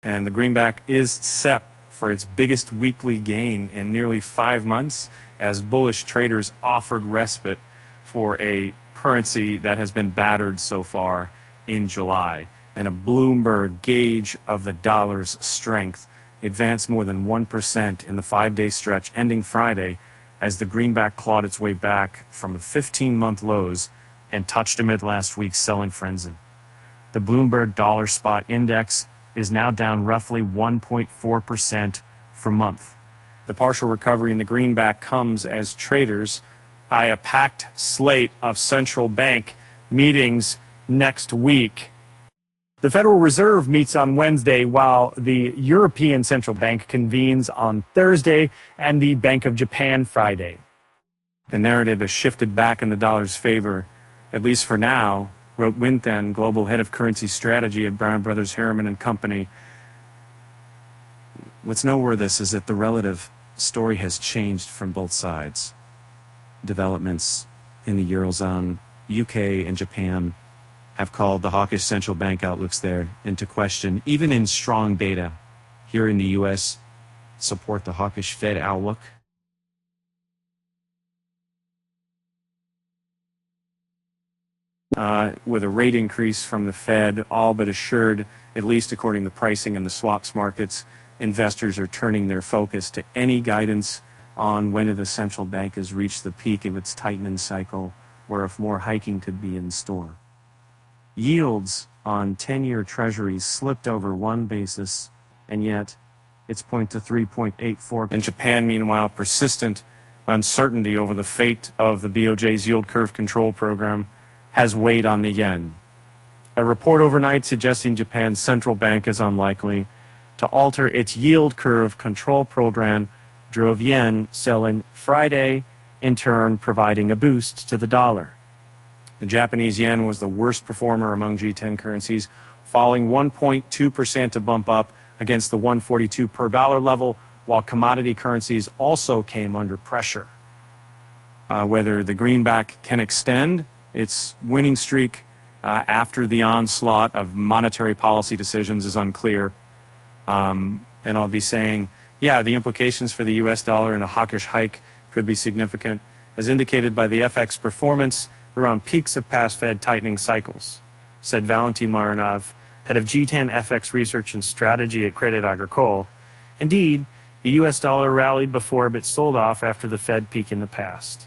And the greenback is set for its biggest weekly gain in nearly 5 months as bullish traders offered respite for a currency that has been battered so far in July. And a Bloomberg gauge of the dollar's strength advanced more than 1% in the 5-day stretch ending Friday as the greenback clawed its way back from the 15-month lows and touched amid last week's selling frenzy. The Bloomberg Dollar Spot Index is now down roughly 1.4% per month. The partial recovery in the greenback comes as traders eye a packed slate of central bank meetings next week. The Federal Reserve meets on Wednesday, while the European Central Bank convenes on Thursday and the Bank of Japan Friday. The narrative has shifted back in the dollar's favor, at least for now, wrote Winthen, global head of currency strategy at Brown Brothers Harriman and Company. What's noteworthy is that the relative story has changed from both sides. Developments in the Eurozone, UK, and Japan have called the hawkish central bank outlooks there into question, even in strong data. Here in the US, support the hawkish Fed outlook. With a rate increase from the Fed, all but assured, at least according to pricing in the swaps markets, investors are turning their focus to any guidance on when the central bank has reached the peak of its tightening cycle, or if more hiking could be in store. Yields on 10-year treasuries slipped over 1 basis, and yet it's point to 3.84. In Japan, meanwhile, persistent uncertainty over the fate of the BOJ's yield curve control program has weighed on the yen. A report overnight suggesting Japan's central bank is unlikely to alter its yield curve control program drove yen selling Friday, in turn providing a boost to the dollar. The Japanese yen was the worst performer among G10 currencies, falling 1.2% to bump up against the 142 per dollar level, while commodity currencies also came under pressure. Whether the greenback can extend its winning streak after the onslaught of monetary policy decisions is unclear. And I'll be saying, yeah, the implications for the US dollar in a hawkish hike could be significant, as indicated by the FX performance around peaks of past Fed tightening cycles, said Valentin Marinov, head of G10 FX research and strategy at Crédit Agricole. Indeed, the US dollar rallied before but sold off after the Fed peak in the past.